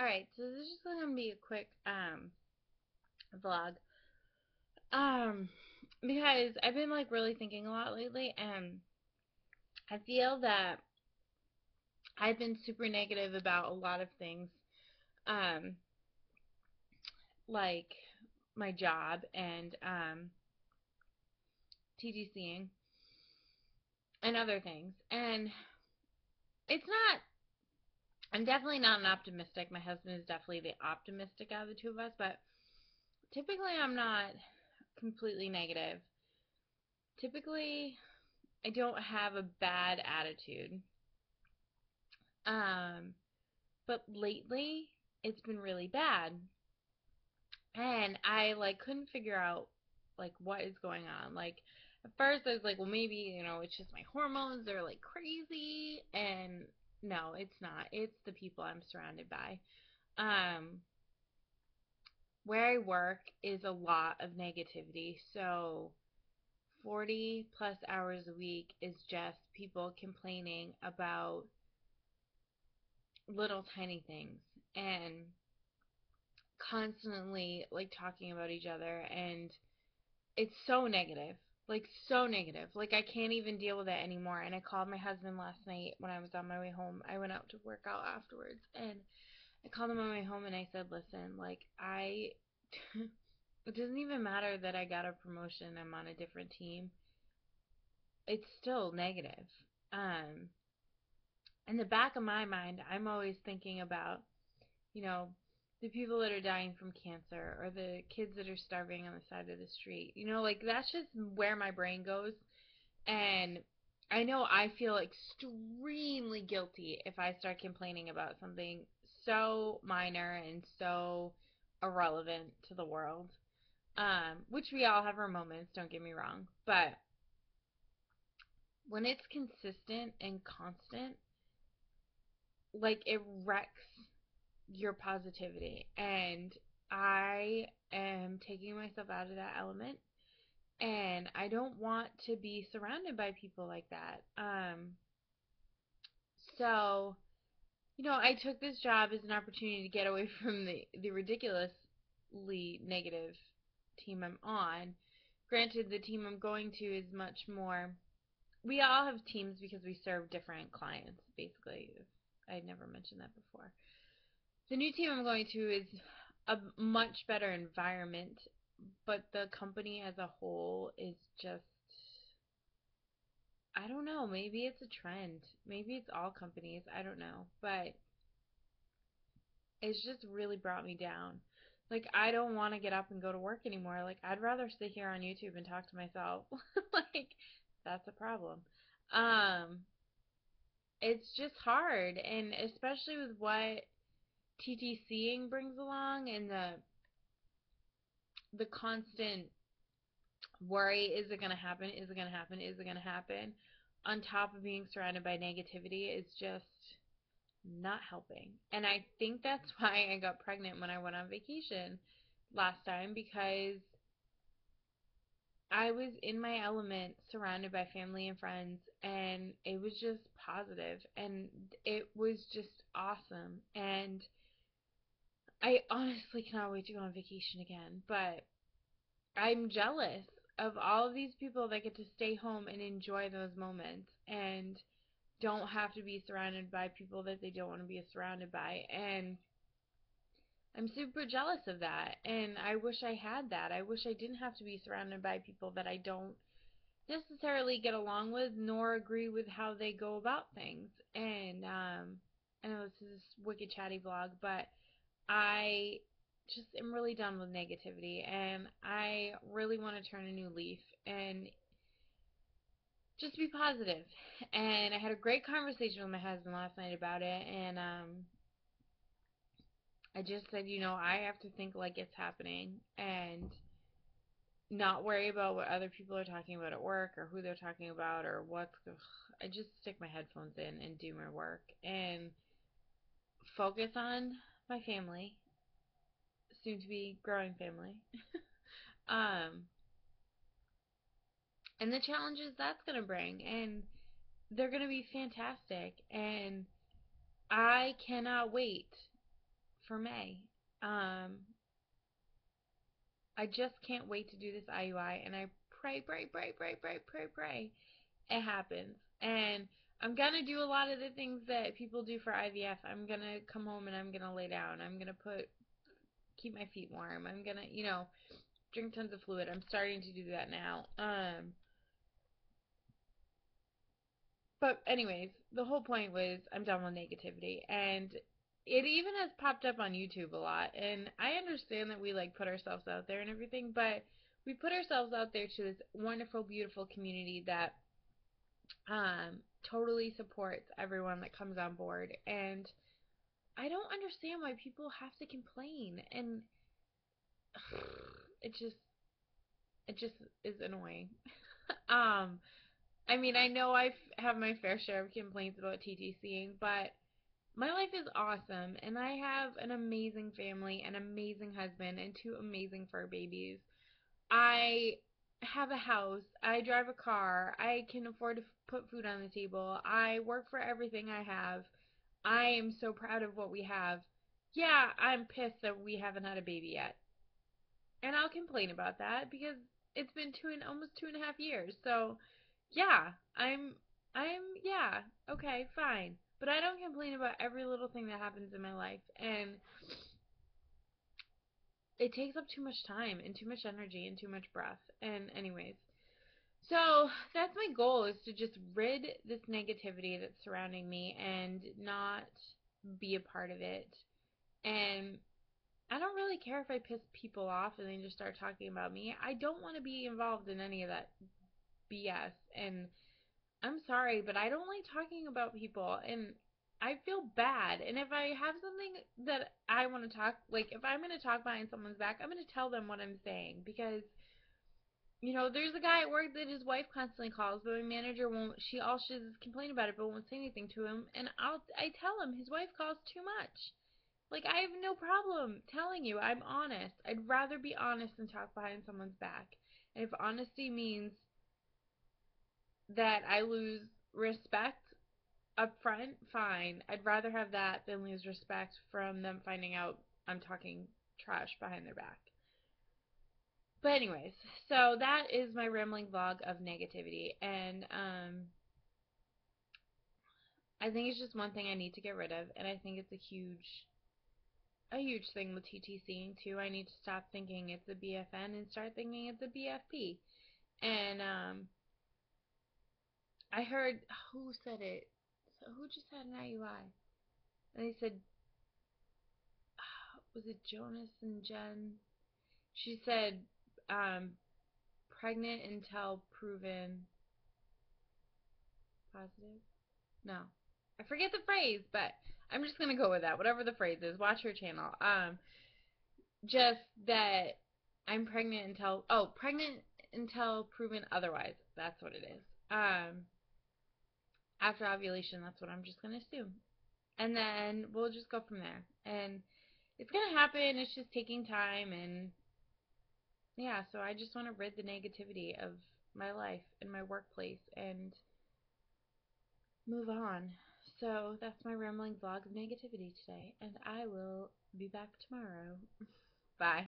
Alright, so this is just gonna be a quick vlog. Because I've been like really thinking a lot lately, and I feel that I've been super negative about a lot of things. Um, like my job and TTCing and other things. And it's not I'm definitely not an optimistic. My husband is definitely the optimistic out of the two of us, but typically I'm not completely negative. Typically I don't have a bad attitude. Um, but lately it's been really bad. And I like couldn't figure out like what is going on. Like at first I was like, well maybe, it's just my hormones are like crazy, and no, it's not. It's the people I'm surrounded by. Um, where I work is a lot of negativity. So 40 plus hours a week is just people complaining about little tiny things and constantly like talking about each other, and it's so negative. Like so negative. Like I can't even deal with it anymore. And I called my husband last night when I was on my way home. I went out to work out afterwards, and I called him on my way home and I said, "Listen, like I it doesn't even matter that I got a promotion, I'm on a different team. It's still negative." Um in the back of my mind, I'm always thinking about, you know, the people that are dying from cancer or the kids that are starving on the side of the street. Like that's just where my brain goes. And I know I feel extremely guilty if I start complaining about something so minor and so irrelevant to the world. Which we all have our moments, don't get me wrong. But when it's consistent and constant, like it wrecks your positivity. And I am taking myself out of that element. And I don't want to be surrounded by people like that. So, I took this job as an opportunity to get away from the ridiculously negative team I'm on. Granted, the team I'm going to is much more. We all have teams because we serve different clients, basically. I'd never mentioned that before. The new team I'm going to is a much better environment, but the company as a whole is just, I don't know, maybe it's a trend. Maybe it's all companies, I don't know. But it's just really brought me down. Like, I don't want to get up and go to work anymore. Like, I'd rather sit here on YouTube and talk to myself. Like, that's a problem. Um, it's just hard, and especially with what TTCing brings along and the constant worry, is it going to happen? Is it going to happen? Is it going to happen? On top of being surrounded by negativity is just not helping. And I think that's why I got pregnant when I went on vacation last time, because I was in my element surrounded by family and friends, and it was just positive and it was just awesome. And I honestly cannot wait to go on vacation again, but I'm jealous of all of these people that get to stay home and enjoy those moments and don't have to be surrounded by people that they don't want to be surrounded by. And I'm super jealous of that. And I wish I had that. I wish I didn't have to be surrounded by people that I don't necessarily get along with nor agree with how they go about things. And I know this is a wicked chatty vlog, but I just am really done with negativity, and I really want to turn a new leaf and just be positive. And I had a great conversation with my husband last night about it, and I just said, I have to think like it's happening and not worry about what other people are talking about at work or who they're talking about or what's. I just stick my headphones in and do my work and focus on my family, soon to be growing family. um, and the challenges that's going to bring. And they're going to be fantastic. And I cannot wait for May. Um, I just can't wait to do this IUI, and I pray it happens. And I'm gonna do a lot of the things that people do for IVF. I'm gonna come home and I'm gonna lay down. I'm gonna keep my feet warm. I'm gonna, drink tons of fluid. I'm starting to do that now. But anyways, the whole point was I'm done with negativity, and it even has popped up on YouTube a lot. And I understand that we like put ourselves out there and everything, but we put ourselves out there to this wonderful, beautiful community that totally supports everyone that comes on board. And I don't understand why people have to complain, and it just it just is annoying. um, I mean, I know have my fair share of complaints about TTCing, but my life is awesome, and I have an amazing family, an amazing husband, and two amazing fur babies. I have a house. I drive a car. I can afford to put food on the table. I work for everything I have. I am so proud of what we have. Yeah, I'm pissed that we haven't had a baby yet. And I'll complain about that because it's been almost 2.5 years. So, yeah, yeah, okay, fine. But I don't complain about every little thing that happens in my life. And it takes up too much time and too much energy and too much breath. And anyways, so that's my goal, is to just rid this negativity that's surrounding me and not be a part of it. And I don't really care if I piss people off and they just start talking about me. I don't want to be involved in any of that BS. And I'm sorry, but I don't like talking about people. And I feel bad. And if I have something that I want to talk, like if I'm going to talk behind someone's back, I'm going to tell them what I'm saying. Because, there's a guy at work that his wife constantly calls, but my manager won't. All she does is complain about it, but won't say anything to him. And I tell him his wife calls too much. Like, I have no problem telling you I'm honest. I'd rather be honest than talk behind someone's back. And if honesty means that I lose respect up front, fine. I'd rather have that than lose respect from them finding out I'm talking trash behind their back. But anyways, so that is my rambling vlog of negativity. And I think it's just one thing I need to get rid of. And I think it's a huge thing with TTCing too. I need to stop thinking it's a BFN and start thinking it's a BFP. And I heard, who said it? So who just had an IUI? And they said, was it Jonas and Jen? She said, um, pregnant until proven positive. No, I forget the phrase, but I'm just gonna go with that. Whatever the phrase is, watch her channel. Just that I'm pregnant until proven otherwise. That's what it is. After ovulation, that's what I'm just gonna assume, and then we'll just go from there. And it's gonna happen. It's just taking time, and yeah. So I just want to rid the negativity of my life and my workplace and move on. So that's my rambling vlog of negativity today, and I will be back tomorrow. Bye.